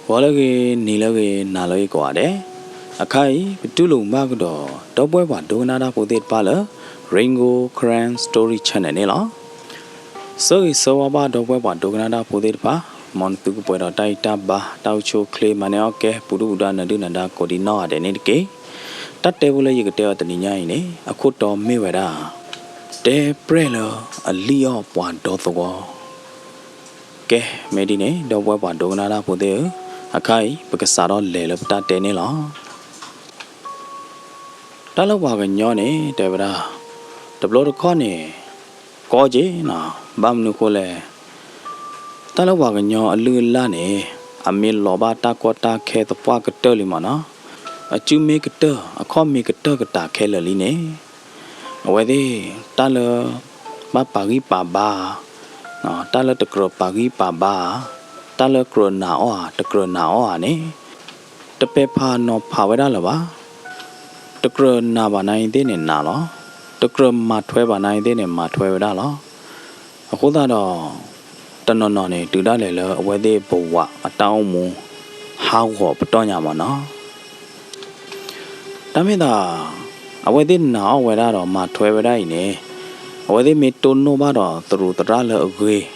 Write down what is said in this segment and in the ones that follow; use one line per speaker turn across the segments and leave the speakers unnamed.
Walagi Nilagi Naloi Guade Akai Tulu Magdo Dobwa Donada Pudit Pala Ringo Cran Story Channel So is so about Dobwa Donada Pudit Pa Montu Puerto Taita Ba Taucho Clay Maneoke Puruda Nadunada Codino Adenike That table you could tell the Nina a Koto Mivera De Prelo a Leo Point Dotho Ke Medine Dobwa Donada Pude Akai Pacasado Lelapta Tenela Talawagan Yone Devra The Blood Connie Goji na Bam Nucole Talawagan Yo a Lulane a Mil Lobata Quata Ke the Park Turlimana a Jew make a tur a com make a turgata Kellerline Away Tala Bapagi Baba Tala the Gro Pagi Baba Tala Crona or the Crona or ne The Pepa no Pavadalava The Crona Nava 19 in Nalo The Crum Matweva 19 in Matweva A Hodado Tanonone to Dalella where they bowa a town how hop Tonyamana Tamida away didn't know where that or Matweva in where they made to no matter through the rally away.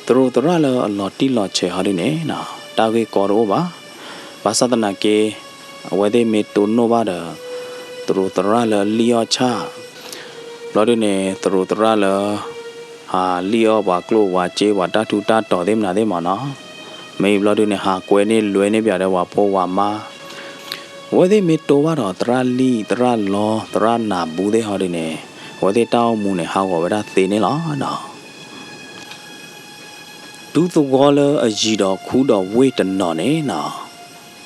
Through the rally a lotty loche harine na Tagi Korova Basadanake where they made to no matter through the rally Leo Cha Lodine through the rally Leo Baklo Wache Watatu Tato them na them ana May Lodine ha Quene Luene Biada Wapo Wama where they made to what or Trali Tralo Trana Bude Harine where they town moon how over that thin no Do the waller a jido could or wait and none now.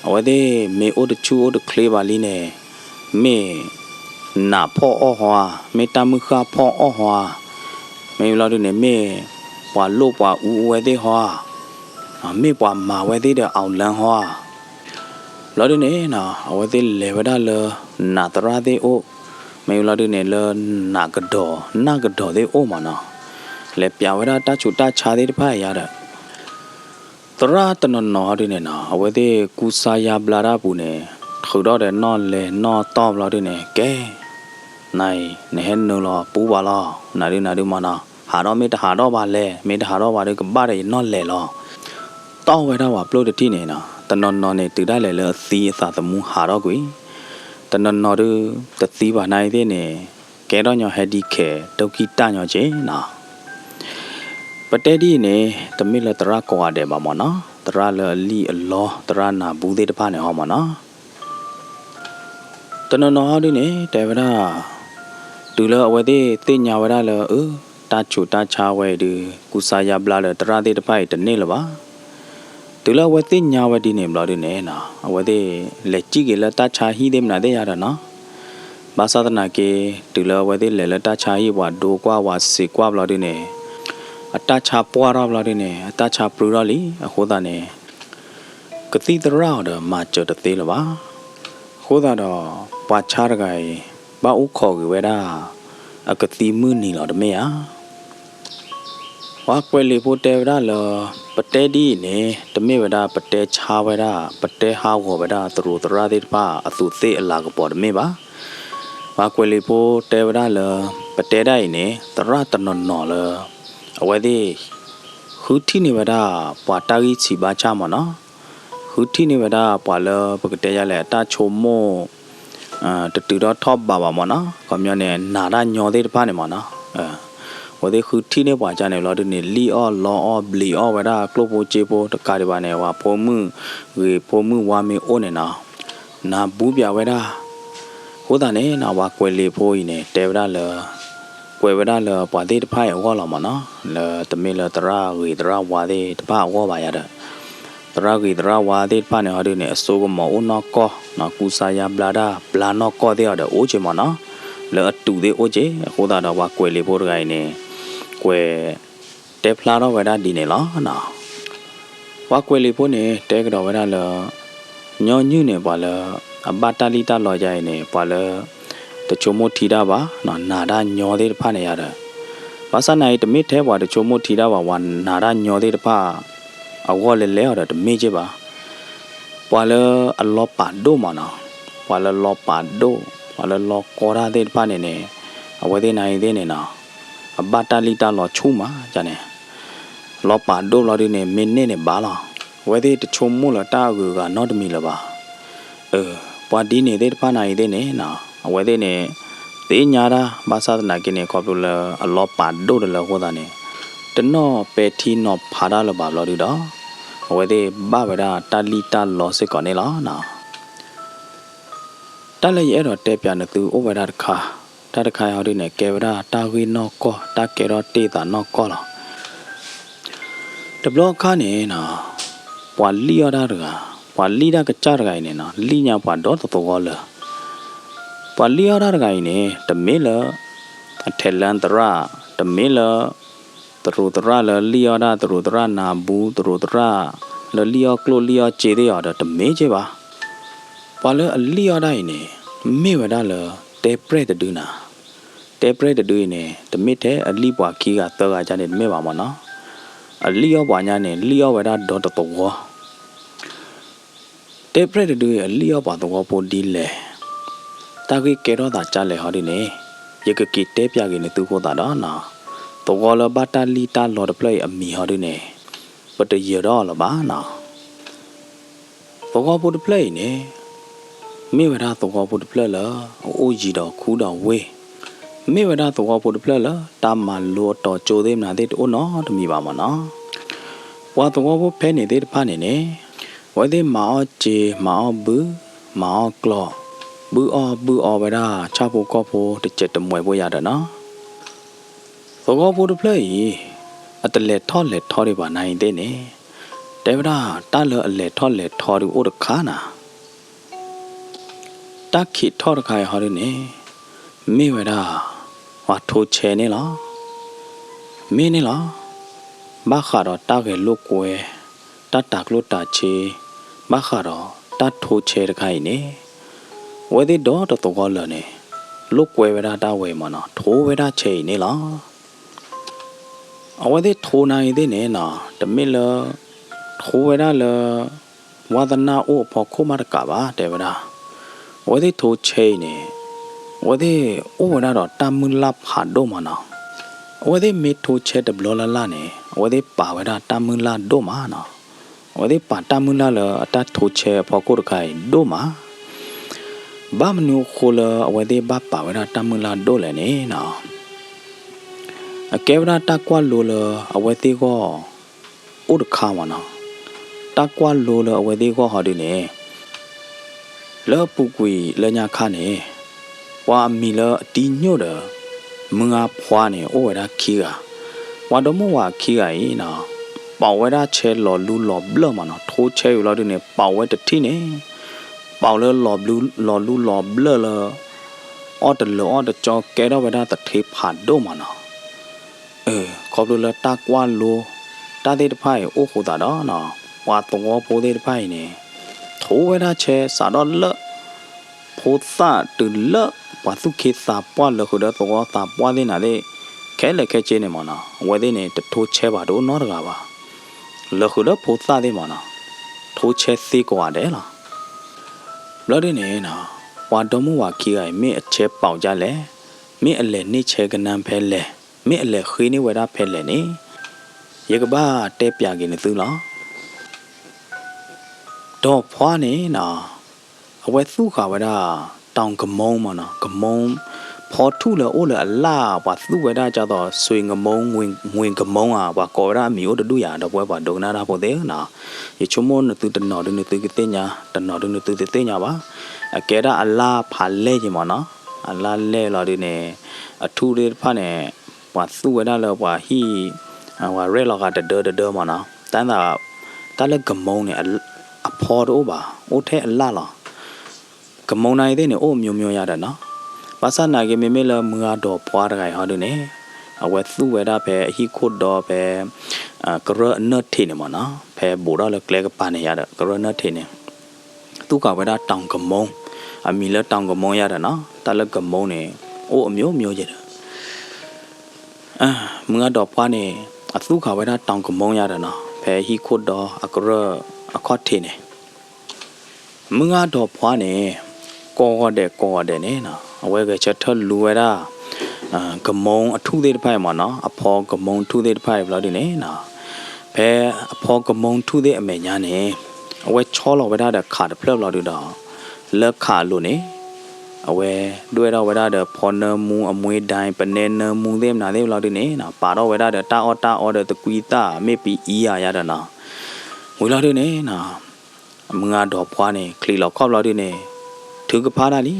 Where they may order two or the clevaline may na po or hoa, may tamuka po or hoa, may lodine may wa lopa where they hoa, may wa ma where they the outland hoa. Lodine now, where they levada natara de o, may lodine learn nagado de o mana. Let Piavera touch to touch Hadi Payada. Thratan on Nordina, where they Kusaya Blarabune, Hudode non le no top lodine, gay. Nay, Nehenula, Puvala, Narina Dumana, Hado made Hadoba le, made Hadoba the body non le law. Tall where I upload the tinena, the non to Dalella, see that the moon Hadogui. The non nodu, the thiva naidene, get on your heady care, Toki Tanya Jana. But daddy ne, the miller Tarakoa de Mamona, the Rala Lee a law, the Rana Bude the Pane Homana. The Nonodine, Devera Dula away de thin Yavarala, Tachu Tachawe de Kusaya Blada, the Rade the Pai, the Nilava. Dula within Yavadine Bloodinena, away de Lechigilla Tacha he them na de Yarana. Basadanake, Dula where they let Tacha what do qua was sequa bloodine. A touch up water bloodine, a touch up rurally, a hodane. Cathedral the match of the Thilava. Hodado, Pachargai, Bauko, Veda, a cathimuni or the mea. Wakweli put Devra, Patedi, ne, the Mevada, Patech Haveda, Pate Haveda through the Radit Pa, a Thuthi Lagapod Meva. Wakweli put Devra, Pateda, ne, the Ratanon Nola. Away they Hutini Veda, Patagi Chibachamana, Hutini Veda, Pala, Pocatella, Tachomo, the Tudor top Babamana, Commune, Nada, Yode Panamana. Where they Hutini Wajane, Lodini, Lee or Law or Blee or Veda, Clopo Chepo, the Caribanewa, Pomu, we Pomu Wami Onena, Na Bubia Veda, Hodane, Nawakweli Poine, Devra. Quevada Padi the Pie Wallamana, the Miller Tara with Rawadi, the Pa Wavayada. The Ragi the Rawadi Panahadine, Sogamo Unako, Nakusaya Blada, Blanoko the other Ojimana, Le to the Oje, Hoda the Wakweli Borgaine, Que Teplano Veda Dinela, na Wakweli Pone, take the Veda, Nyon Bala, a Batalita Lojaine, Pala. The Chomotidava, no Nada Nyode Panayada. Basa night meet the Chomotidava one Nada Nyode Pa, a wall layer at the Majeba. ပွာလအလောပါဒိုမနော်ပွာလလောပါဒိုပွာလလောကောရာတဲ့ပါနေနေအဝဲတဲ့နိုင်တဲ့နေနော်အဘတာလီတာလောချုံမှာဂျာနေလောပါဒိုလောဒီနေမင်းနေနေပါလားဝဲတဲ့တချုံမို့လားတာကူကနော်တမီလားပါပွာဒီနေတဲ့ပါနိုင်တဲ့နေနော်အဝဲတဲ့နေတေးညာတာဘာသာနာကိနေခေါ်ပြလအလောပါဒိုတယ်လို့ဟောတာနေတနောပဲထီနောဖာရလပါလောဒီတော့ဝဲတဲ့ဘဗရာတာလီတာလောစစ်ကောနေလားနော်တလည်းရဲ့တော့တဲပြနေသူဩဝရတခါတတခါရောက်နေကေဝရာတာဝီနောကောတာကေရောတေတာနောကောလားတဘလခါနေနော်ပွာလီရတာကပွာလီတာကကြရကိုင်းနေနော်လီညာပွာတော့တော်ကောလားပွာလီရတာကိုင်းနေတမေလအထလန်တရာတမေလတရူတရာလီရတာတရူတရာနာဘူးတရူတရာလီရကလိုလီရကျေတဲ့ရတာတမေချေပါပွာလအလီရတိုင်းနေမေဝဒါလတေပရက်တူနာတေပရက်တူနေတမေတဲ့အလီပွာခီကတော့ကကြနေမေပါမနော်အလီရပွာညာနေလီရဝဒါဒေါ်တော်တေပရက်တူအလီရပွာတော့ပိုဒီလေတာကြီးကေရောတာကြလေဟောဒီနေယကကီတေပြကိနေသူကိုတာတော့နော်တော့လဘတာလီတာလော်ဒပလေအမီဟောဒီနေပတရတော့လပါနော်တော့ပိုဒပလေနေမေဝဒါတော့ပိုဒပလေလာအိုကြီးတော့ခူးတော့ဝေးမေဝဒါတော့ပိုဒပလေလာတာမလောတော့ကြိုသေးမလားတဲ့အိုနော်တမီပါမနော်ဘွာတော့ဘဖဲနေတဲ့ဖာနေနေဝဲတဲ့မောင်ဂျေမောင်ဘူးမောင်ကလောဘူးအောဝဒါချဖို့ကောဖို့တစ်ချက်တမွဲဖို့ရတယ်နော်တော့ဖို့တပလေအတလက်ထောလက်ထောရပါနိုင်တဲ့နေတေဝဒါတာလအလက်ထောလက်ထောရအိုတခါနာတခိထောရခိုင်ဟောရနေမေဝဒါဝါထိုချဲနေလားမင်းနေလားဘာခါတော့တာကေလုကွယ်တတ်တာကလို့တာချေဘာခါတော့တတ်ထိုချဲတခိုင်နေဝဲတဲ့တော့တော့လနေလုကွယ်ဝဒါတာဝဲမနော်ထိုးဝဒါချေနေလားအဝဲတဲ့ထိုးနိုင်တဲ့နေနော်တမစ်လထိုးဝဒါလဝါဒနာအိုဖို့ခုမရကပါတဲ့ဝဒါဝဲတဲ့ထိုးချေနေဝဲတဲ့အိုဝဒါတော့တမလဖာဒိုမနော်ဝဲတဲ့မီထိုးချဲတဘလလလာနေဝဲတဲ့ပါဝဒါတမလာဒိုမနော်ဝဲတဲ့ပါတမလာလအတထိုးချဲဖို့ကိုရခိုင်ဒိုမဘာမနုခိုလအဝဲတဲ့ဘပါဝဒါတမလာဒိုလည်းနေနော်အကေဝဒါတကွာလိုလအဝဲသေးကိုဥဒခါမနော်တကွာလိုလအဝဲသေးကိုဟာဒီနေလောပုကွေလညာခါနေဝါမီလအတီညို့တယ်မငါဖွာနေဩဝဒါခီကဝါဒမဝါခီကရင်နော်ပေါဝဒါချဲလော်လူလော်ဘလမနော်ထိုးချဲယူလော်ဒီနေပေါဝဲတတိနေပေါလလော်ဘလူလော်လူလော်ဘလလအော်တလော်တကြောကဲတော့ဝဒါတထေဖာဒိုမနော်ခေါပလူလာတကွာလိုတာတဲ့တဖိုင်အိုခိုတာတော့နော်ဝါတော့ပိုးတဲ့တဖိုင်နေထိုးဝဲတာချဲစာတော့လဖိုးစာတူလဝါစုခေစာပွားလခုတော့တော့စာပွားတဲ့နာတဲ့ခဲလက်ခဲချင်းနေမနော်ဝဲတဲ့နေထိုးချဲပါတော့နော်တကားပါလခုတော့ဖိုးစာတဲ့မနော်ထိုးချဲသေးကွာတယ်လားလော်တဲ့နေနော်ဝါတော်မဝါခီကမင်းအချဲပေါင်ကြလဲမင်းအလဲနေချဲကနန်းဖဲလဲမင်းအလဲခွေးနေဝဲတာဖဲလဲနေရကဘာတဲပြကိနေသူလားတော့ဖွာနေနော်အဝဲသူခါဝဲတာတောင်ကမုံမနော်ကမုံဖော်ထုလအိုလအလာဘာသူဝဲတာကြတော့ဆွေငမုံဝင်ကမုံอ่ะဘာကောရမီအိုတူရတော့ပွဲပါဒုံနာတာဖို့တဲ့နော်ရချုံမွန်သူတနော်ဒုန်သူကတဲ့ညာတနော်ဒုန်သူတဲ့ညာပါအကဲတာအလာဖာလဲကြီးမနော်အလာလဲလာဒီနေအထူးလေးဖာနေဘာသူဝဲတာလောဘာဟီဝါရဲလောကတမနော်တန်းတာတလည်းကမုံနေအဖော်တော့ပါအိုထဲအလာလားကမုံနိုင်တဲ့နေအိုမျိုးရတယ်နော်ဘာသာနာကေမေလမငါတော့ပွားတခိုင်ဟောတယ်နေအဝဲသူဝဲတာပဲအဟိခုတ်တော့ပဲကရနတ်ထင်းနေမနော်ဖဲဘူတော့လည်းကလဲကပါနေရတယ်ကရနတ်ထင်းနေသူကဝဲတာတောင်ကမုံအမီလည်းတောင်ကမုံရတယ်နော်တလည်းကမုံနေအိုအမျိုးရတယ်မငါတော့ပွားနေအသူခါဝဲတာတောင်ကမုံရတယ်နော်ဖဲဟိခုတ်တော့အကရအခေါတ်ထင်းနေ มึงอ่ะดอกพวาเนี่ยกอเดเนี่ยนะเอาไว้ก็จะทะลุไว้ละกระมงทุเรศไปมาเนาะพอกระมงทุเรศไปเราดิเนี่ยนะแพ้พอกระมงทุเรศอเมริกาเนี่ยเอาไว้ชอเราไว้ได้เด็กขาดเพลิดเราดิดอเลิกขาดลุเนี่ยเอาไว้ด้วยเราไว้ได้เด็กพอเนื้อมูอมวยได้เป็นเนื้อมูเต็มหนาเต็มเราดิเนี่ยนะป่าเราไว้ได้เด็กตาอเด็กตะกุยตาไม่ปีอียาเด็กนะวิเราดิเนี่ยนะมึงอ่ะดอกพวาเนี่ยคลีเราครอบเราดิเนี่ยถือกระพาได้ลิ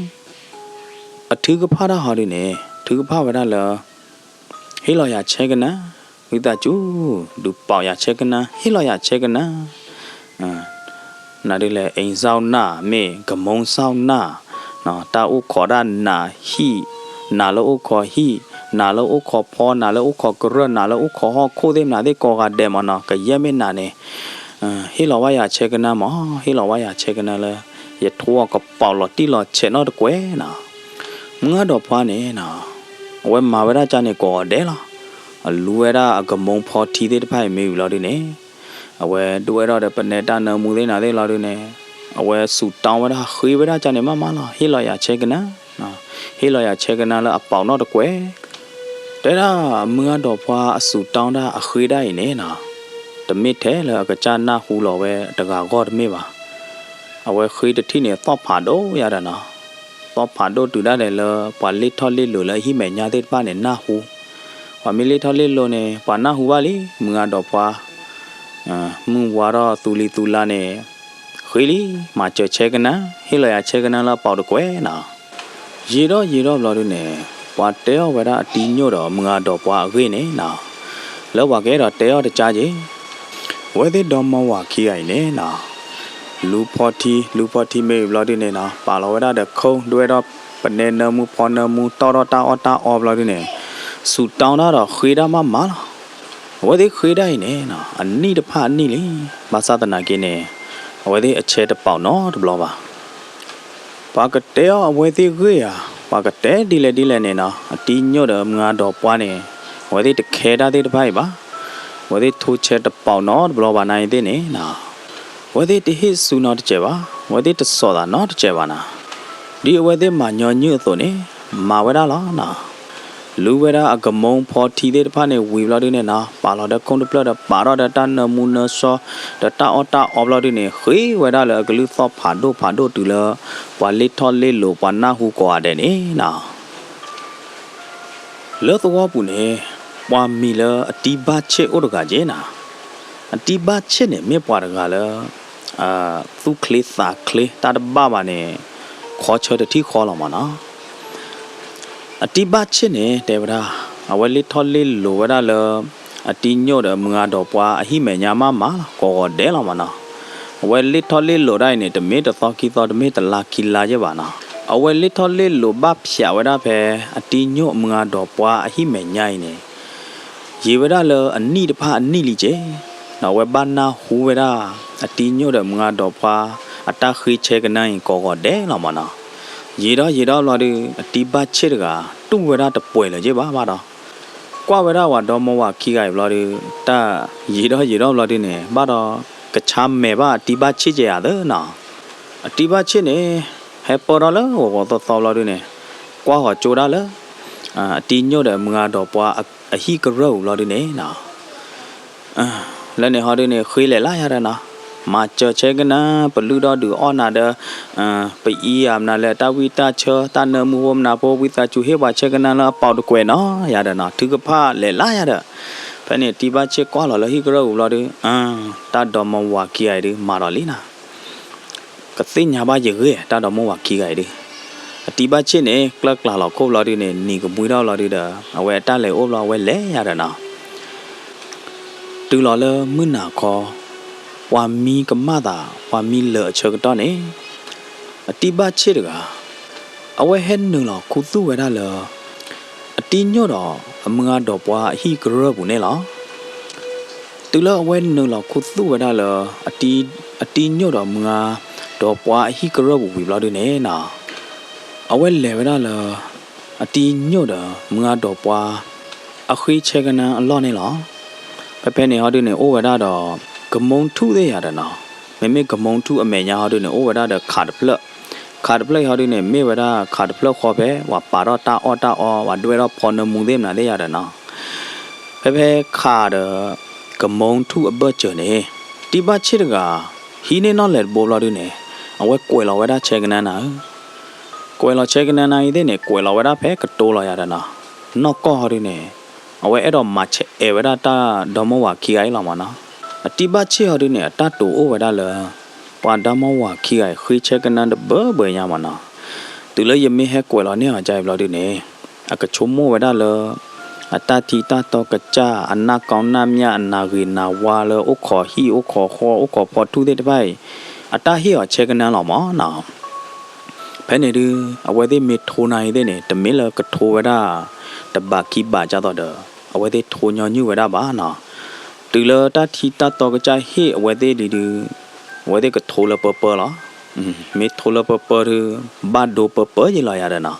ถือกระพาได้หอดิเนี่ยถือกระพาไว้ได้เลยให้เราอยากเช็คกันนะวิตาจูดูเป่าอยากเช็คกันนะให้เราอยากเช็คกันนะนั่นดิแหละเอ็งเศร้าหน้าเมกระมงเศร้าหน้าเนาะตาอุขอด้านหน้าฮีหน้าแล้วอุขอฮีหน้าแล้วอุขอพอหน้าแล้วอุขอกระหน้าแล้วอุขอหอโคเต็มหน้าได้กอกาเดมเนาะก็เยี่ยมไม่นานเนี่ยให้เราว่าอยากเช็คกันนะหมอให้เราว่าอยากเช็คกันนะเลยอย่าทั่วก็เป่าหลอดที่หลอดเช็ดนอตะเกวนะมึงอ่ะดอกพวาเนี่ยนะเอาไว้มาเวลาจานเนี่ยกอเดล่ะรู้ไว้ได้กระมงพอทีได้ไปไม่อยู่เราดิเนี่ยเอาไว้ดูไว้เราเดี๋ยวเป็นในด้านเนื้อมูได้หนาได้เราดิเนี่ยเอาไว้สูดตองไว้ได้คุยไว้ได้จานเนี่ยมาล่ะให้เราอยากเช็คกันนะให้เราอยากเช็คกันนะแล้วเป่านอตะเกวแต่ถ้ามึงอ่ะดอกพวาสูดตองได้คุยได้เนี่ยนะแต่ไม่แท้เลยก็จานหน้าหูเราไว้ตะกากอดไม่ว่าเอาไว้คุยที่เนี่ยต้องผ่านโดยาดานะต้องผ่านโดดูได้เลยปาลิทอลิหรือเลยที่แม่ยาเด็ดป้าเนี่ยหน้าหูว่ามิลิทอลิโลเนี่ยปาหน้าหูว่าลิมึงอ่ะดอกพวามึงว่าเราตุลีตุลาเนี่ยคุยลิมาเจอเช็คกันนะให้เราอยากเช็คกันนะแล้วเป่าตะเกวนะยีรอเราดูเนี่ยปาเตอเวลาตีโยดมึงอ่ะดอกพวาคุยเนี่ยนะแล้วว่าแกเราเตอจะจ้าจีเว้ยที่ดอมมาว่าขี้ไอเนี่ยนะลูพอทีไม่เราดิเนี่ยนะป่าเราไว้ได้เด็กเขาด้วยเราเป็นเนื้อมูพอเนื้อมูตาอเราดิเนี่ยสุดตาวน่าเราคุยได้มาล่ะว่าที่คุยได้เนี่ยนะอันนี้เด็กผ่านนี่เลยภาษาตะนากินเนี่ยว่าที่เช็ดเป่าเนาะถูกหรอปะปากเตะว่าที่คุยปากเตะดีเลยเนี่ยนะตีนยอดมึงอ่ะดอกปวาเนี่ยว่าที่เขดาที่ไปปะว่าที่ทุเช็ดเป่าเนาะถูกหรอปะนายที่เนี่ยนะว่าที่ที่สุนัขเจ็บว่าที่ที่สอดนอเจ็บนะดีว่าที่มันย้อนยืดตัวนี้มาเวลาล้อนะรู้เวลาก็มองพอทีเดียวผ่านในวิบลาดิเนี่ยนะป่าเราเด็กคงจะเปล่าเด็กป่าเราเด็กตาเนื้อมูเนื้อซอเด็กตาอเราดิเนี่ยเฮ้ยเวลาเลยก็รู้สอบผ่านดูตัวเลยว่าลิทอลลิโลว่าหน้าหูกว่าเด่นนี่นะเลือดตัวปุ่นเนี่ยว่ามีเลยตีบาเชอุดกาเจนะตีบาเชเนี่ยไม่ปวดกันเลยตุคลีสาคลีตาดบ้าเนี่ยขอเชิดที่ขอเรามานะตีบาเชเนี่ยเดี๋ยวเราเอาไว้ลิทอลลิโลเวลาเลยตีโยดมึงอ่ะดอกว่าหิเมญามาก็เดี๋ยวเรามานะเอาไว้ลิทอลลิโลได้เนี่ยแต่ไม่แต่ตอกีตอแต่ไม่แต่ลากิลาเจ้าบ้านะเอาไว้ลิทอลลิโลบ้าเสียเวลาเพอตีโยมึงอ่ะดอกว่าหิเมญาเนี่ยยีเวลาเลยอันนี้เดี๋ยวพาอันนี้ลิเจเอาไว้บ้านนาหูเวลาตีโยดมึงอ่ะดอกว่าตาคุยเช็คกันนั่งก็เดี๋ยวเรามานะยีดอเราดิตีบาเช็ดกันตุ้งเวลาตะป่วยเลยเจ้าบ้าดอกว่าเวลาว่าดอมว่าขี้ไก่เราดิตายีดอเราดิเนี่ยบ้าดอกระชามแม่บ้าตีบาเช็ดเจ้าเด้อนะตีบาเช็ดเนี่ยให้ปอดแล้วว่าต่อเราดิเนี่ยกว่าหัวโจดแล้วตีโยดมึงอ่ะดอกว่าฮีกระเราเราดิเนี่ยนะแล้วเนี่ยเขาดิเนี่ยคุยเลยล่ะอย่างนั้นนะมาเจอเช็คกันนะปลุกดอดูอ้อนาเดไปอียามนาเลตาวิตาเชตาเนมูวมนาโปวิตาจูเฮว่าเช็คกันนะแล้วเป่าตะเกวเนาะอย่างนั้นนะถือกผ้าเลยล่ะอย่างนั้นเพราะเนี่ยที่บ้านเช็คกว่าเราฮีกระเราเราดิตาดอมว่าขี้ไอ้ดิมาเราลีนะก็สิ่งยาบ้าเยอะตาดอมว่าขี้ไอ้ดิที่บ้านเช็คเนี่ยกลักเราโคบเราดิเนี่ยนี่ก็มุ้ยเราดิเด้อเอาไว้ตาเลยโอบเราไว้เล่อย่างนั้นนะตัวเราเลยมื้อหน้าคอว่ามีก็มาตาว่ามีเหลือเชิงตอนนี้ตีบาเชิดก็เอาไว้เห็นหนึ่งหรอคุตู้ไว้ได้เลยตีโยดมึงอ่ะดอกว่าฮีกระบุเนี่ยหรอตัวละเอาไว้หนึ่งหรอคุตู้ไว้ได้เลยตีโยดมึงอ่ะดอกว่าฮีกระบุวิบลาด้วยเนี่ยนะเอาไว้เลยไว้ได้เลยตีโยดมึงอ่ะดอกว่าคุยเช็คกันนะล้อเนี่ยหรอไปเนี่ยเขาด้วยเนี่ยโอ้ไว้ได้ดอกกระมงทุเรียนนะ မေကမုံထုအမေညာဟောဒုနေအိုဝဒါဒခါဒပလခါဒပလဟောဒုနေမေဝဒါခါဒပလခေါ်ပဲဝါပါတော့တာအောဝါဒွေတော့ဖော်နမှုသေးမလားတဲ့ရတယ်နော်ဖဲခါဒကမုံထုအဘတ်ချနေတိဘချစ်တကဟီနေနော်လက်ဘောလာဒုနေအဝဲကွယ်လာဝဒါချေကနန်းနာကွယ်လာချေကနန်းနာဤတဲ့နေကွယ်လာဝဒါဖဲကတိုးလာရတယ်နော်နော့ကောဟောဒုနေအဝဲအဲ့တော့မချေဝဒါတာဒေါမဝါခီအိုင်လာမနော်အတိဘချေဟောဒုနေတတူအိုဝဒါလပါဒမဝါခီအိုင်ခွေချေကနန်းဘဘရမနော်သူလည်းယမေဟဲကွယ်လာနေအကြိုက်ဘလာဒုနေအကချုံမောဝဒါလအတတိတတောကကြအနာကောင်းနာမြအနာဂေနာဝါလဥခောဟီဥခောခောဥခောပေါ်ထုတဲ့တပိုင်အတဟီောချေကနန်းလောမောနော်ဖဲနေဒီအဝဲသေးမေထိုးနိုင်တဲ့နေတမင်းလကထိုးဝဒါတဘကိဘာကြတော့အဝဲသေးထိုးညညဝဒါပါနော်တူလတတိတတောကကြဟီအဝဲသေးဒီအဝဲသေးကထိုးလပပလားမေထိုးလပပဘတ်ဒိုပပရလာရတဲ့နော်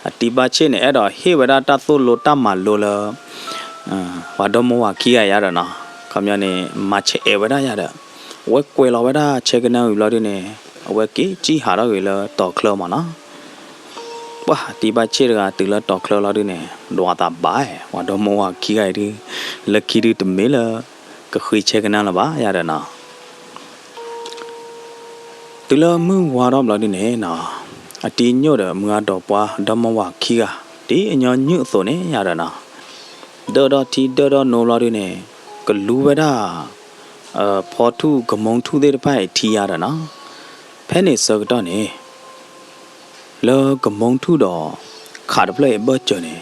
အတိဘချင်းနဲ့အဲ့တော့ဟေဝဒတာသို့လိုတမလိုလဝါဒမောဝါခီရရတဲ့နော်ခမရနေမချေဝဒရတဲ့ဝဲကွယ်လာဝဒချေကနယူလာတဲ့နေအဝဲကီကြီးဟာတော့ရလတော်ခလမနော်ဝါတိဘချေကတူလတော်ခလလာတဲ့နေဒွာတာဘိုင်ဝါဒမောဝါခီရတဲ့လက်ခီတဲ့တမေလကခွေချေကနလာပါရတဲ့နော်တူလမှုဝါတော့လာတဲ့နေနော်အတီညို့တယ်မွားတော့ပွားဓမ္မဝခီကဒီအညောညွတ်ဆိုနေရတာနော်ဒေါ်တီဒေါ်နိုလာတွေနဲ့ကလူဝဒဖော်ထုကမုံထုတဲ့ဖိုက်ထီရတာနော်ဖဲနေစကတော့နေလောကမုံထုတော့ခါတပလက်ဘော့ချနေ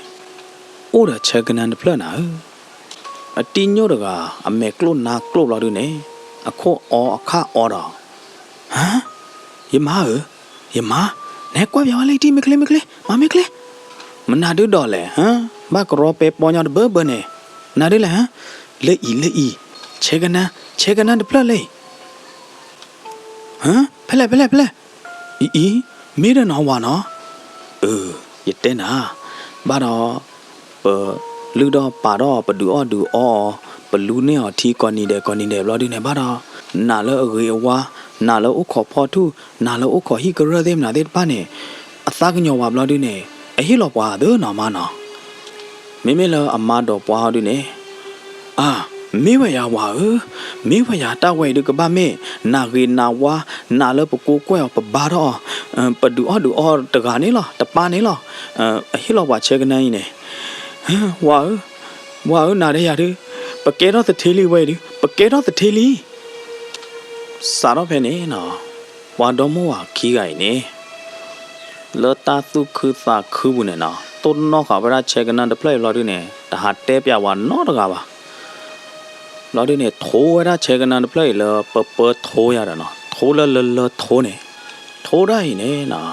အိုးရချက်ကနန်တပလက်နာအတီညို့တကအမေကလို့နာကလို့လာတွေနဲ့အခေါ်အော်အခအော်တော့ဟမ်ယမယမနေကွာပြောလိုက်တီမကလေးမကလေးမနာဒူတော့လေဟမ်ဘာကရောပေပေါ်ညတ်ဘနေနာဒလေဟမ်လေဤချေကနန်တပလက်လေဟမ်ဖလဲဤမေးရနော်ဝါနော်ရတဲ့နာဘာတော့လူတော့ပါတော့ပဒူအော်ဒူအော်ဘလူးနေအော်ထီကော်နီတယ်ဘလော်ဒီနေဘာတော့နာလောရေဝါနာလောဥခောဖော်ထုနာလောဥခောဟီကရသေးမနာတဲ့ပါနေအသကညောဝါဘလော်ဒီနေအဟီလောပွားဒနော်မနော်မေလောအမတော်ပွားဟောဒီနေမေဝရဝါမေဝရတဝဲဒကဘာမေနာဂေနာဝါနာလောပကိုကွဲပဘာတော့ပဒူအော်တကနေလားတပါနေလားအဟီလောပွားချေကနိုင်နေဝါနာရရတယ်ပကဲတော့တသေးလေးဝဲဒီပကဲတော့တသေးလေးစားတော့ဖဲနေနော်ဝါတော်မောခီးကိုင်နေလောတာသူခုသာခုဘူးနေနော်တုံနောခါဗရာချေကနန်တပလက်လော်ဒီနေတဟာတဲပြဝါနော်တကားပါလော်ဒီနေထိုးရချေကနန်တပလက်လောပထိုးရတာနော်ထိုးလထိုးနေထိုးတိုင်းနေနော်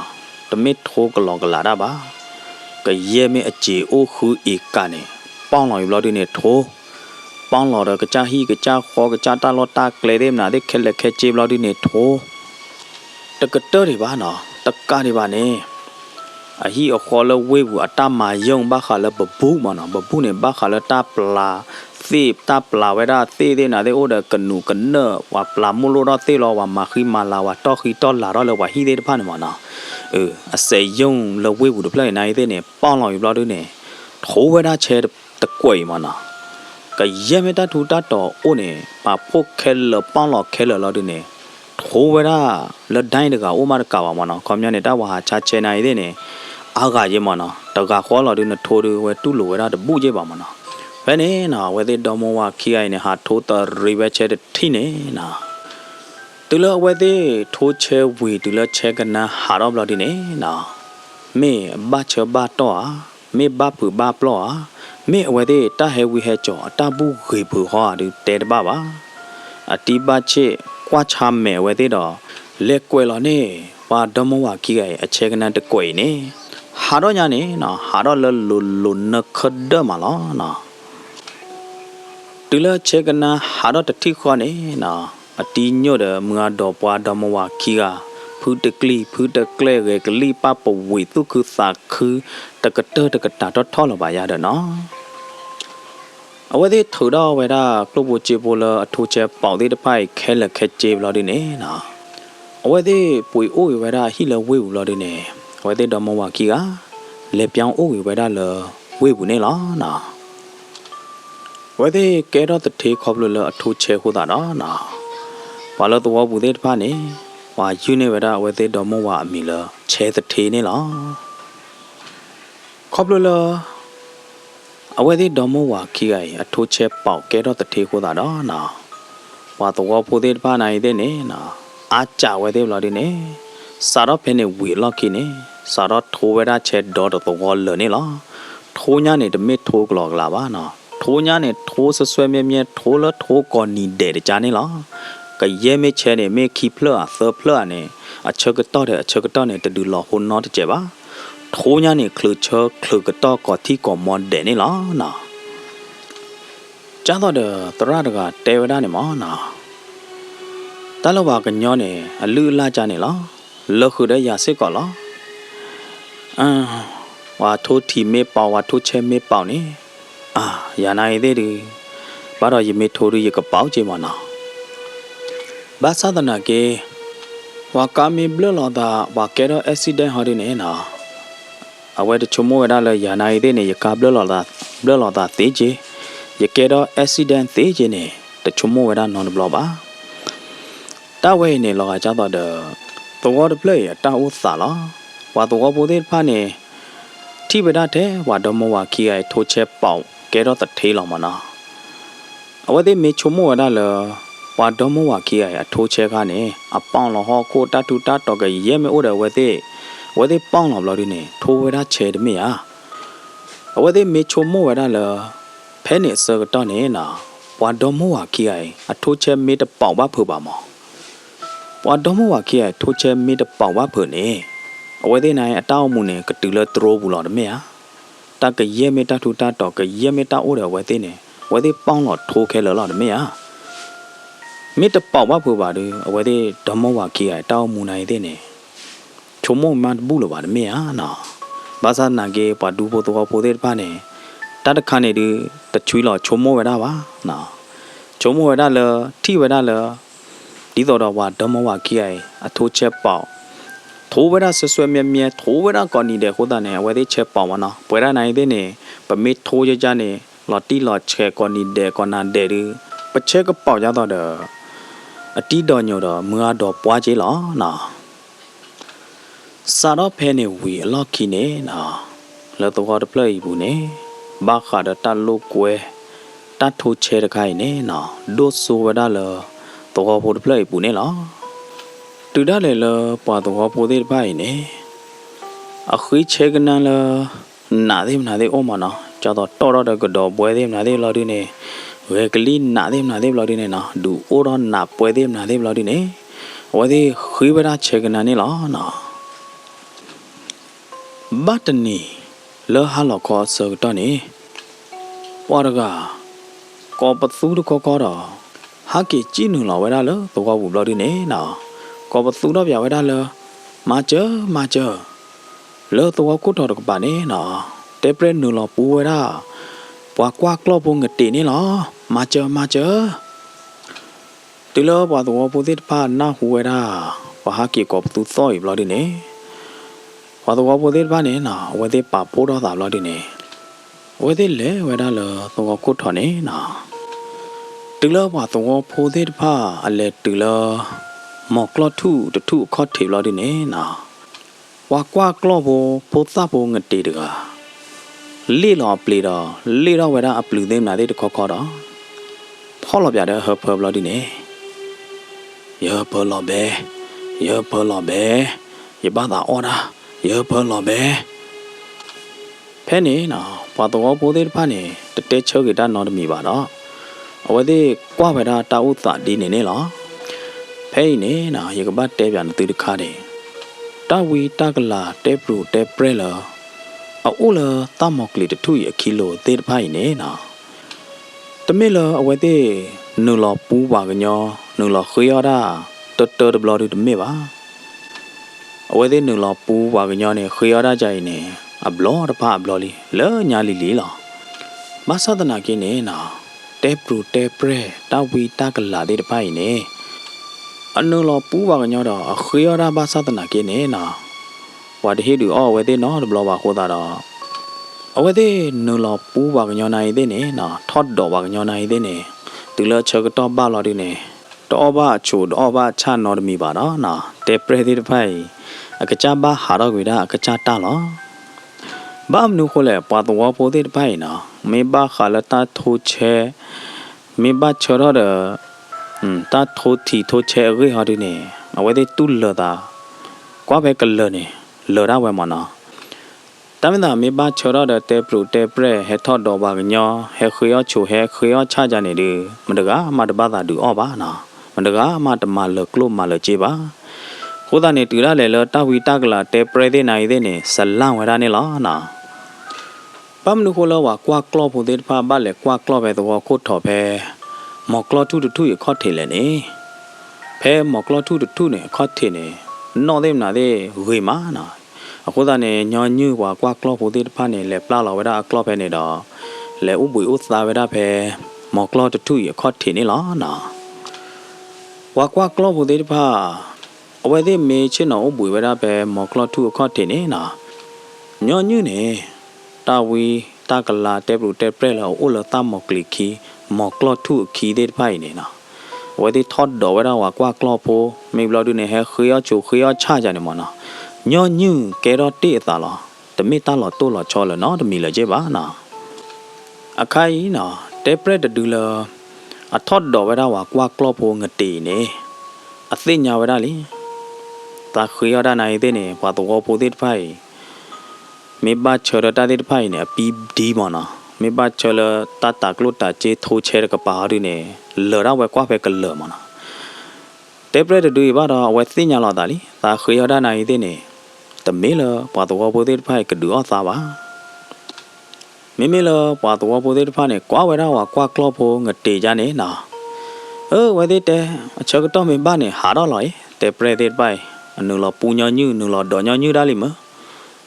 တမစ်ထိုးကလောကလာတာပါကရဲမေအကြေအိုခူဧကနေပေါင်းလော်ယူလော်ဒီနေထိုးပေါင်းလော်တော့ကကြဟီကကြခေါ်ကကြတာလောတာကလေတဲ့နာတဲ့ခက်လက်ခဲကြေဘလော်ဒီနေထိုးတကတော်တွေပါနော်တကားတွေပါနေအဟီအခေါ်လဝေဘူးအတမယုံဘာခါလဘဘူးမနော်ဘဘူးနေဘာခါလတာပလာသေတာပလာဝဲတာသေတဲ့နာတဲ့အိုဒကနုကနဝါပလာမလို့တော့သေလောဝါမခိမာလာဝါတော့ခီတော့လာတော့လဝါဟီတဲ့တဖာနေမနော်အစေယုံလဝေဘူးတပလိုက်နိုင်တဲ့နေပေါင်းလောင်ယူဘလောက်တွေနေထိုးဝဲတာချဲတကွိမနော်ကရဲမတာထူတာတော့အိုနေပါဖို့ခဲလပေါင်းလောခဲလလောက်တွေနေထိုးဝဲတာလက်တိုင်းတကအိုမတကပါမနော်ခေါမြနေတာဝါချာချဲနိုင်တဲ့နေအားကရဲမနော်တကခေါ်လောက်တွေနေထိုးတွေဝဲတူလိုဝဲတာတပူကျပါမနော်ဘယ်နေနော်ဝဲတဲ့တော်မောဝါခီအိုင်နေဟာထိုးတရီဝဲချဲတဲ့ထိနေနော်တူလဝဲတဲ့ထိုးချဲဝီတူလချဲကနာဟာတော့ဘလောက်ဒီနေနော်မေဘာချဘာတော့မေဘာပူဘာပလောမေအဝဲတဲ့တဟဲဝီဟဲကြောအတဘူးခေဘူဟောဒီတဲတပါပါအတိဘချေကွာချာမဲဝဲတဲ့တော့လက်ကွယ်လောနေဝါဒမဝါခီအိုင်အချဲကနာတကွယ်နေဟာတော့ညာနေနော်ဟာတော့လူနခဒမလောနော်တူလချေကနာဟာတော့တတိခေါ်နေနော်အတီညို့တယ်မငါတော့ပွားဒမဝါခီကဖူတကလီဖူတကလဲကလီပပဝေသူခုစာခူတကတာတော့ထော်လပါရတယ်နော် အဝဲသေးထူတော့ဝဲတာကလုတ်ဖို့ကြေပိုလအထိုးချက်ပေါက်သေးတစ်ဖိုက်ခဲလက်ခဲကြေဘလို့ဒီနေနော်အဝဲသေးပွေအိုးဝဲတာဟိလဝေးဘူးလို့ဒီနေအဝဲသေးတော့မဝကီကလက်ပြောင်းအိုးဝဲတာလဝေးဘူးနေလားနော်ဝဲသေးကဲတော့တထေးခေါပလို့လအထိုးချက်ဟိုတာနော်နော်ဘာလို့တော့ဘူးသေးတစ်ဖာနေဝါယူနေဝဲတာအဝဲသေးတော့မဝအမီလချဲတထေးနေလားခေါပလို့လအဝဲသေးတော်မဝခီကအထိုးချက်ပေါက်ကဲတော့တထေးခိုးတာတော့နော်ဝါတော့ဖိုသေးတပါနိုင်တဲ့နေနော်အားကြဝဲသေးလို့ဒီနေစာတော့ဖဲနေဝီလောက်ခီနေစာတော့ထိုးဝဲတာချက်တော့တော့လနေလားထိုးညာနေတမစ်ထိုးကလောကလာပါနော်ထိုးညာနေထိုးဆွဲမြဲမြဲထိုးလထိုးကောနီတဲ့ကြနေလားကရဲမဲချဲနေမဲခီဖလအသဖလနေအချက်ကတော့တဲ့အချက်ကတော့နေတူလောဟိုနော်တကြပါထိုးညာနေခလုချခလုကတော့ကောတီကောမွန်တဲ့နေလားနော်ကျန်တော့တရတကတဲဝဒနေမောနော်တလောပါကညောနေအလူလာကြနေလားလခုတဲ့ရစစ်ကောလားဝါထိုးတီမေပေါဝါထိုးချဲမေပေါနေရနိုင်သေးတယ်ဘာတော့ယမေထိုးရကပေါကြည့်မနော်ဘာသာဒနာကေဝါကာမီဘလလောတာဝါကဲတော့အက်ဆီဒန့်ဟော်ဒီနေနော်အဝဲတချုံမိုးရလာရနိုင်သေးနေရကဘလလောတာတေးကြီးရကဲတော့အက်ဆီဒန့်သေးကြီးနေတချုံမိုးရနော်ဘလောပါတဝဲနေလောကကြတော့တော့တပလေတာဥသလာဝါတော့ပိုသေးဖာနေထိပဒတဲ့ဝါတော့မဝခီရထိုးချက်ပေါကဲတော့တထေးလောင်မနော်အဝဲသေးမေချုံမိုးရလာဝါတော့မဝခီရအထိုးချက်ကနေအပေါင်းလောဟောကိုတတူတတော့ကရဲမဲအိုးတယ်ဝဲသေးပေါင်းလောဘလို့ဒီနေထိုးဝဲတာချဲတမေယာအဝဲသေးမေချုံမိုးဝဲတာလာဖဲနေစကတော့နေနော်ဝါတော့မဝခီရအထိုးချက်မေတပေါပါဖို့ပါမောဝါတော့မဝခီရထိုးချက်မေတပေါပါဖို့နေအဝဲသေးနိုင်အတောက်မှုနေကတူလသရိုးဘူးလို့တမေယာတကရဲမေတထူတတော့ကရဲမေတအိုးတယ်ဝဲသေးနေဝဲသေးပေါင်းလို့ထိုးခဲလို့တမေယာမေတပေါပါဖို့ပါဒီအဝဲသေးတော့မဝခီရတောက်မှုနိုင်သေးနေချုံမမတ်ဘူးလို့ပါတယ်မေနော်ဘာသာနာကေပဒူဖို့တော့ပိုသေးပါနေတတ်ခါနေဒီတချွေးလောချုံမဝဲတာပါနော်ချုံမဝဲတာလထိဝဲတာလဒီတော့ဝါဓမ္မဝခီရအထိုးချက်ပေါထိုးဝဲတာဆွဲမြဲမြဲထိုးဝဲတာကော်နီတဲ့ဟိုတာနေဝဲသေးချက်ပေါမနော်ပွဲရနိုင်သေးနေပမေထိုးကြနေလော်တီလော်ချဲကော်နီတဲ့ကော်နာတဲ့ဒီပချက်ကပေါကြတော့အတီတော်ညိုတော့မွားတော့ပွားကြီးလောနော်စာတော့ဖဲနေဝီအလော့ခီနေနော်လောတော့တပလိဘူးနေဘာခါဒတလုကွဲတတ်ထိုးချဲတခိုင်နေနော်ဒိုဆိုဝဒါလောတော့ဖို့တပလိဘူးနေလောတူဒါလေလောပွာတော့ဖို့သေးပိုင်နေအခုချဲကနန်လောနာသေးအိုမနော်ကြတော့တော်တဲ့ကတော့ပွဲသေးနာသေးလောဒီနေဝဲကလီနာသေးလောဒီနေနော်ဒူအိုတော့နာပွဲသေးနာသေးလောဒီနေဝဲသေးခွေးဝဒါချဲကနန်နေလောနော်บัตนี่เลอฮัลโหลคอเซอร์ตอนนี้ปอดกากอปตูดกอกอดอฮักกี้จีนึงลอเวดาเลตัวก็บุบลอดิเนนอกอปตูดอเปียเวดาเลมาเจอเลอตัวกุดดอกปาเนนอเตเปรนึงลอปูเวดาปวากวากลอปงกตินี่ลอมาเจอติเลอปวตัวปูติพานาหูเวดาปฮักกี้กอปตูซอยบลอดิเนဝါတော့ပိုသေးပါနေနော်ဝဲသေးပါပိုးတော့တာလို့ဒီနေဝဲသေးလေဝဲတာလောတော့ကုတ်ထော်နေနော်တူလောဝါတော့ပိုသေးပါအလဲတူလောမော်ကလထုတထုခေါ်ထေလို့ဒီနေနော်ဝါကွာကလောဘောပိုသဘောငတေတကလေလောပလေတော့ဝဲတာအပလူသေးနာသေးတခေါ်တော့ဖော်လို့ပြတဲ့ဟပ်လို့ဒီနေရဖော်လို့ပဲရပါတာအော်တာရဖလောပဲဖဲနေနော်ဘာတော့ပိုသေးတဖာနေတတဲချောကေတာနော်တမီပါတော့အဝဲသေးကွာပဲတာတာဥသဒီနေနေလောဖဲနေနော်ရေကပတ်တဲပြန်တူတခါတယ်တဝီတကလာတဲပရူတဲပရဲလာအိုလာတမောက်ကလီတထုရခီလိုသေးတဖာနေနော်တမေလအဝဲသေးနူလောပူပါကညောနူလောခွေရတာတော်ဘလော်တမေပါအဝဲသေးနူလောပူပါကညောနေခွေရတာကြိုင်နေအဘလောတဖာဘလော်လီလဲညာလီလီလောမဆဒနာကင်းနေနော် တဲပရူတဲပရဲတာဝီတာကလာတဲ့ဖိုင်နေအနုလောပူပါကညောတော့အခေရတာဘာသဒနာကိနေနာဝါတဟိတူအော်ဝဲတဲ့နော်ဘလောပါခိုးတာတော့အဝဲတဲ့နုလောပူပါကညောနိုင်တဲ့နေနော်ထော့တော်ပါကညောနိုင်တဲ့နေသူလချကတော့ပါလာတဲ့နေတော့ဘာချိုတော့ဘာချနော်တမီပါတော့နော်တဲပရဲတဲ့ဖိုင်အကကြပါဟာတော့ကွေတာအကကြတာလောဘာမနုခိုလေပါတော့ပိုတဲ့ဖိုင်နော်မေဘာခလာတာထိုချေမေဘာချရတဲ့တာထိုတီထိုချေရီဟာဒီနေအဝဲတဲ့တူလတာကွာပဲကလနေလောရဝဲမနော်တမန်တာမေဘာချရတဲ့တဲပရူတဲပရဲဟဲထော့တော်ပါကညောဟဲခွေယောချိုဟဲခွေယောချကြနေတယ်မတကားအမတပါတာဒူအော့ပါနော်မတကားအမတမလကလုမလကြေပါခိုးတာနေတူရလေလတာဝီတာကလာတဲပရဲတဲ့နိုင်တဲ့နေဇလန်ဝဲတာနေလားနော်ပမ်နုခိုလောဝါကွာကလောဖို့တဲ့ဖာဘာလေကွာကလောပဲတော့ခိုးထော်ပဲမော်ကလောထုထုရခေါ်ထေလေနေဖဲမော်ကလောထုထုနေခေါ်ထေနေနော်တဲ့နာတဲ့ဝေမာနော်အခုသားနေညောညူကွာကွာကလောဖို့တဲ့ဖာနေလေပလာလောဝဒါကလောပဲနေတော့လေဥပွေဥသာဝဒါဖဲမော်ကလောထုရခေါ်ထေနေလားနော်ဝါကွာကလောဖို့တဲ့ဖာအဝဲတဲ့မေချင်းနော်ဥပွေဝဒါဖဲမော်ကလောထုခေါ်ထေနေနော်ညောညူနေတာဝီတာကလာတဲဘလူတဲပရဲလောအိုလတာမော်ကလီခီမော်ကလောထုခီတဲ့ဖိုင်နေနော်ဝဲဒီထော့တော်ဝဲတော့ဝါကွာကလောဖိုမေဘလဒူနေဟဲခေယောချိုခေယောချကြနေမနော်ညောညူကဲတော့တေးတာလားတမိတာလောတိုးလောချောလနော်တမီလကျေပါနော်အခိုင်နော်တဲပရက်တူလအထော့တော်ဝဲတော့ဝါကွာကလောဖိုငတေနေအသိညာဝဲတာလီတာခေယောဒါနိုင်တဲ့နေဘာတော့ဖိုတဲ့ဖိုင်မေဘချရတာတဲ့ဖိုင်နေပီဒီမနော်မေဘချလတာတာကလုတာချေထိုချဲကပါရနေလော်ရဝဲကွာဖဲကလော်မနော်တဲပရက်တူဘာတော့ဝဲသိညာလာတာလီသာခေရတာနိုင်တဲ့နေတမေလပါတော့ပိုတဲ့ဖိုင်ကဒူအသာပါမေမေလပါတော့ပိုတဲ့ဖိုင်နေကွာဝဲတော့ကွာကလော့ဖို့ငတေကြနေနော်ဝဲတဲ့အချက်တော့မေဘနေဟာတော့လောတဲပရက်တဲ့ဖိုင်အနုလောပူညညူနုလောဒေါ်ညညူဒါလီမ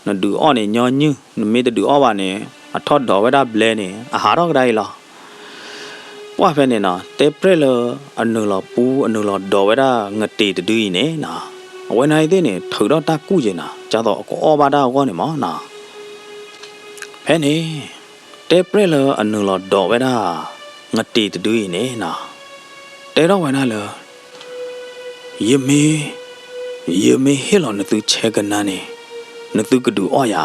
နဒူအော်နေညညူနမေတဒူအော်ပါနေအထော့တော်ဝဲတာဘလဲနေအဟာတော့ကြိုင်လားပွားဖဲနေနော်တဲပရက်လအနုလောပူအနုလောဒေါ်ဝဲတာငတေတဒူနေနော်အဝဲနိုင်တဲ့နေထူတော့တကုကျင်တာကြတော့အကောအော်ပါတာကောနေမောနော်ဖဲနေတဲပရက်လအနုလောဒေါ်ဝဲတာငတေတဒူနေနော်တဲတော့ဝဲနာလယမေဟဲလောနသူချဲကနာနေနသူကဒူအော်ယာ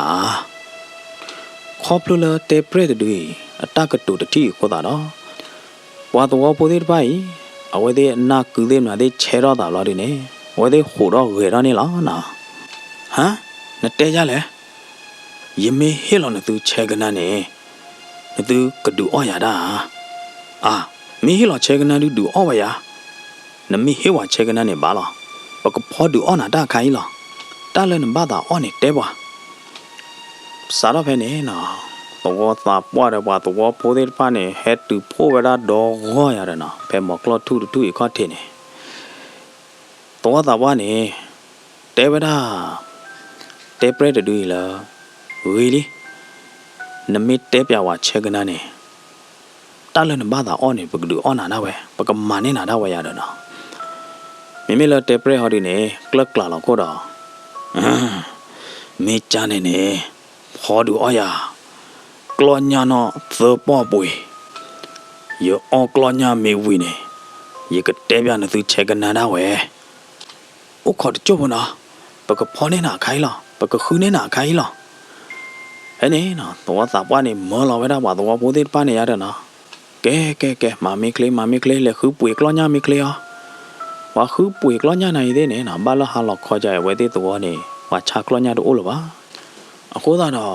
ခေါပလတဲပရက်တူအတကတူတတိခေါ်တာတော့ဝါတော့ပိုသေးပိုင်အဝဲတဲ့နာကူသေးနာတဲ့ချဲတော့တာလားဒီနေဝဲတဲ့ဟိုတော့ဝဲတော့နေလားနာဟမ်နတဲကြလဲယမေဟဲလောနသူချဲကနာနေနသူကဒူအော်ယာတာအာမီဟဲလောချဲကနာဒူအော်ဝယာနမီဟဲဝါချဲကနာနေပါလားပကဖောဒူအော်နာတာခိုင်းလားတာလည်းနဘာတာအော်နေတဲပါစားတော့ဖဲနေနော်တော့သာပွားတယ်ပွားတော့ပိုးတဲ့ဖာနေဟက်တူဖိုးဝရတော့ဟောရတယ်နော်ဖဲမော်ကလော့တူခေါ်တင်နေတော့သာပွားနေတဲဝဒါတဲပရက်တူလာဝီလီနမစ်တဲပြဝါချက်ကနာနေတာလည်းနဘာတာအော်နေပကဒူအော်နာနာဝဲပကမာနေနာတော့ဝဲရတယ်နော်မိမိလတဲပရက်ဟောဒီနေကလကလာတော့ကိုတော့မေချာနေနေဟောဒူအော်ယာကလောညာနောသပေါ်ပွေယောအော်ကလောညာမေဝီနေယေကတဲပြနသူချက်ကနာနာဝဲဥခေါ်တကျုပ်နာပကဖောနေနာခိုင်းလားပကခူးနေနာခိုင်းလားဟဲ့နေနော်တော့သာပွားနေမောလာဝဲတာပါတော့ပိုးသေးပါနေရတယ်နော်ကဲမာမီကလေးလေခူးပွေကလောညာမီကလေးဟာဝါခူးပွေကလောညာနိုင်သေးနေနော်ဘာလဟာလောက်ခေါ်ကြရဝဲသေးတော့နေဝါချကလောညာတို့လို့ပါအခုသာတော့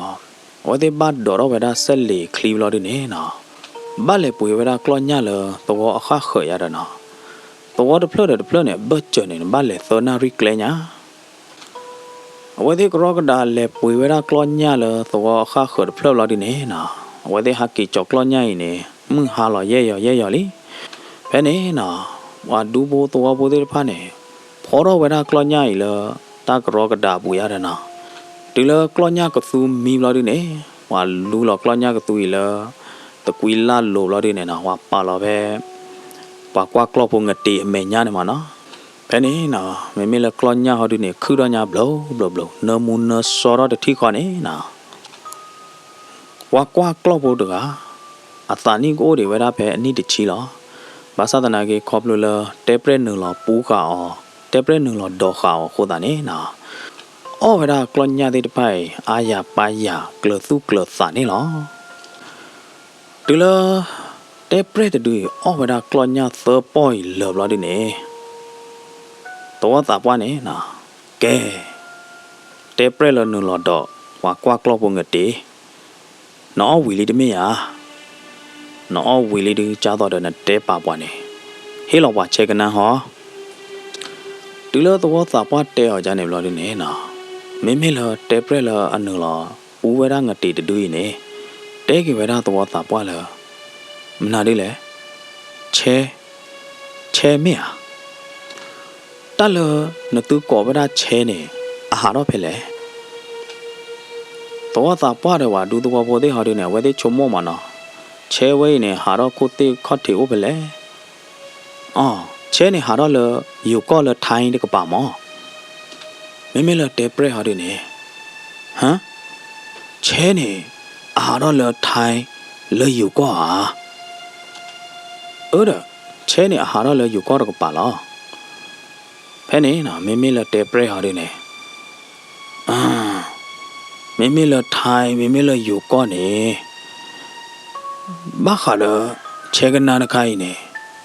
ဝဲသေးဘတ်တော့ဝဲတာဆက်လီခလီလို့ဒီနေနော်ဘာလေပွေဝဲတာကလောညာလတော့အခါခွေရတယ်နော်တော့တဖလို့နေဘတ်ချနေဘာလေသောနာရီကလညာဝဲသေးကရောကဒါလေပွေဝဲတာကလောညာလတော့အခါခွေတဖလို့ဒီနေနော်ဝဲသေးဟာကီချောကလောညာနေမင်းဟာလောရဲရောလီဖဲနေနော်ဝါဒူဘိုတော့ဘိုသေးဖာနေဖော်တော့ဝဲတာကလောညာလတာကရောကဒါပူရတယ်နော်ဒီလကလောညာကသူမီလို့ဒီနေဝါလူလကလောညာကသူလ ตะกุยลาโลเราดิเนี่ยนะว่าปาเราแพ้ปากว่ากลอพงตีเมญญาเนี่ยมาเนาะแพ้นี้นะไม่ละกลอนญาเขาดิเนี่ยคือเราญาเบลเนมูเนสอร์ดที่ก่อนนี้นะว่ากว่ากลอพงตัวอัตานี่ก็เดี๋ยวเวลาแพ้นี่ดิชีหรอภาษาตะนาเกขอบลุเลเตเปรหนึ่งหรอปูข่าวเตเปรหนึ่งหรอดอกข่าวโคตรนี่นะอ้อเวลากลอนญาติไปอายาปายาเกลือสู้เกลือสานี่หรอดูเลเตเปรตดูอ้อเวลากลอนญาเซอร์ปอยเลิบเราดิเนี่ยตัวตาปวานี่นะแกเตเปรหนึ่งหรอดอกว่ากว่ากลอพงตีน้อวิลิดไม่ยาน้อวิลิดูจ้าต่อเดินเตปาปวานี่เฮ้เราว่าเช็คกันนะฮะดูเลตัวตาปวาเตอจานเนี่ยเราดิเนี่ยนะไม่ละเตเปรละอันหนึ่งละอูเวลางตีดูอีเนี่ยเตกี่เวลาตัวตาปวาละมันน่าดีเลยเชไม่อะแต่ละนึกตัวก่อเวลาเชเนี่ยอาหารเราเพลตัวตาปวาเดี๋ยวดูตัวพอดีหาดูเนี่ยเวทีชมโมมันเนาะเชไว้เนี่ยหาเราคุติขัดที่อุเบลอ๋อเชเนี่ยหาเราเลยอยู่ก็เลยไทยเด็กป่ามอไม่เลยเตเปรหาดูเนี่ยฮะเชเนี่ยหาเราเลยไทยเลยอยู่ก็เด้อเชเนี่ยหาเราเลยอยู่ก็เด็กป่าล้อแค่นี้นะไม่เลยเตเปรหาดูเนี่ยไม่เลยไทยไม่เลยอยู่ก็เนี่ยบ้าขาดเชกันนานใครเนี่ย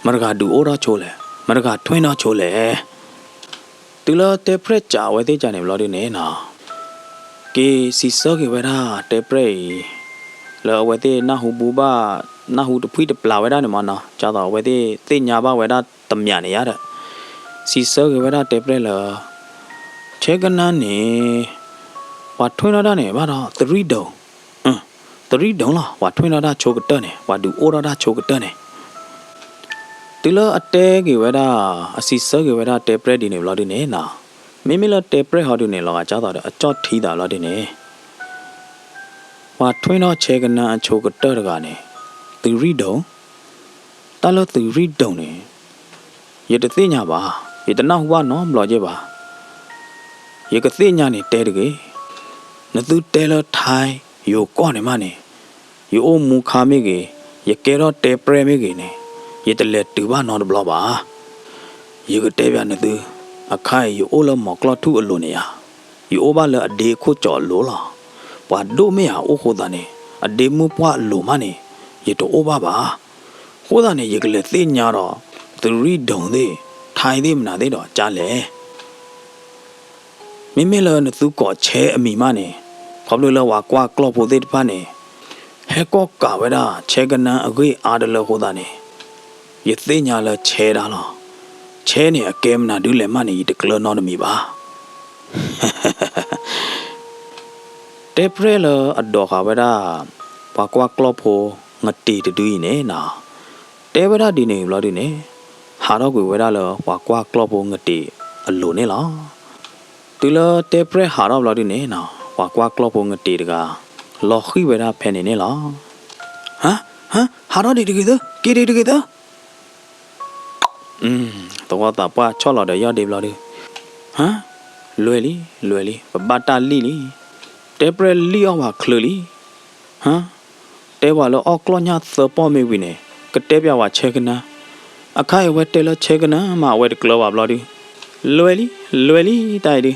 มันก็ดูโอราโชเลยมันก็ทวินอาโชเลยตัวละเตเปรจ่าไว้ที่จานเนี่ยเราดูเนี่ยนะกีสิสกีเวลาเตเปรแล้วไว้ที่นาหูบูบ้านาหูตะพุยตะปลาไว้ได้เนี่ยมันนะจ้าต่อไว้ที่ตีนยาบ้าไว้ได้ตำหยาเนี่ยยัดสิสกีเวลาเตเปรเลยเชกันนานเนี่ยว่าทวินอาได้เนี่ยบ้าเราตรีดงล่ะว่าทวินอาได้โชกเตอร์เนี่ยว่าดูโอราได้โชกเตอร์เนี่ยตัวละอัตเตกี่เวลาสิสกี่เวลาเตเปรดีเนี่ยเราดูเนี่ยนะไม่ละเตเปรหาดูเนี่ยเราจ้าต่อจอดทีต่อเราดูเนี่ยว่าทวินอาเชกันนาโชกเตอร์กันเนี่ยตรีดงตลอดตรีดงเนี่ยยศตีญาบ้ายศน่าหัวน้อมหล่อเจ็บบ้ายศตีญาเนี่ยเตะดินั่นตัวเตะละไทยอยู่ก้อนเนี่ยมันเนี่ยอยู่โอมุขาไม่กี่ยศแกเราเตเปรไม่กี่เนี่ยยศเล็ดตัวบ้านนอนบล้อบ้ายศเตะแบบนั่นตัวอาใครอยู่โอละหมอกลอทุอโลเนี่ยอยู่โอบ้านละเด็กคู่จอดโลล่ะว่าดูไม่หาโอโคตาเนี่ยเด็กมุปว่าโลมันเนี่ยยศโอบ้าบ้าโคตาเนี่ยยศเล็ดตีญาเราตรีดงดิไทยดิมันอะไรดอกจ้าเลยไม่เลยนั่นตัวก่อเชมีมันเนี่ยขอบเลยละว่ากว่ากลอโพธิพันเนี่ยเฮก็กะเวลาเชกันนะอกุยอาดเลยโคตาเนี่ยยศตีญาละเชดาล่ะเชเนี่ยเกมน่ะดูแลมันเนี่ยตะกลนอนมีบ้าเตเปรละอดอกาเวลาว่ากว่ากลอโพงตีตะดูเนี่ยนะเตเวลาดีเนี่ยเราดีเนี่ยหาเรากุยเวลาละว่ากว่ากลอโพงตีอโลเนี่ยล่ะตัวละเตเปรหาเราดีเนี่ยนะว่ากว่ากลอโพงตีตะกาหลอกขี้เวลาแผ่นเนี่ยล่ะฮะหาเราดีกี่ตัวกี่ดีตัวตัวตาป้าชอบเราเดี๋ยวยอดเดียวเราดิฮะรวยลิบัตตาลีเตเปรลีออกว่าคลือลีฮะเตว่าเราออกกล้องยาเสือป้อไม่วินเนี่ยก็เตปยาว่าเช็คนะอาใครเวทเตลเช็คนะมาเวทกลัวว่าเราดิรวยลิตายดิ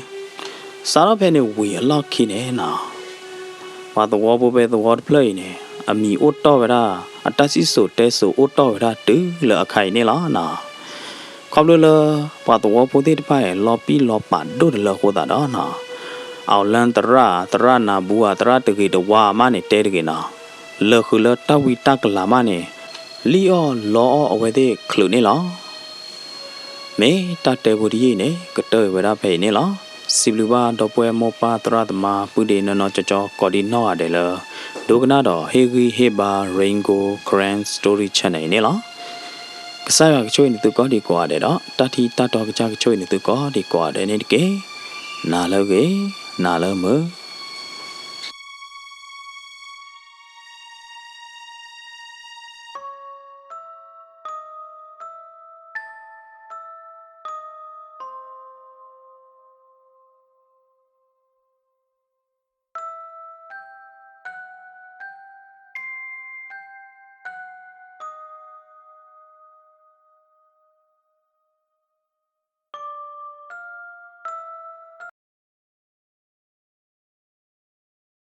สารพันเนี่ยวิ่งล็อกขี้เนี่ยนะว่าตัวบุเบตัวเพลย์เนี่ยมีอุตโตเวลาอัตสิสุเตสุอุตโตเวลาตื้อเหลือใครเนี่ยล่ะนะขอบเลยว่าตัวโพธิไปรอปีรอปัดดูเลยโคตรด้านะเอาลันตระนาบัวตระตะกี้ตัวมันเนี่ยเตะกี้นะเลือกคือเลือกตาวิตากลามันเนี่ยลีออล้อเอาไว้ที่คลื่นนี่ล่ะเมตาเตบุรีเนี่ยก็เตยเวลาไปนี่ล่ะสิบลูบาดอกบัวโมปาตระตมาปุเดนนอจ่อกอดีนออะไรเลยดูกันนะดอกเฮกีเฮบาเรนโกแกรนสตอรี่ชแนลนี่ล่ะก็ใส่ก็ช่วยในตัวก็ดีกว่าเด้อตาทีตาดอกก็จะช่วยในตัวก็ดีกว่าเด้อนี่เก๋น่าเลิกเก๋น่าเลิกมือ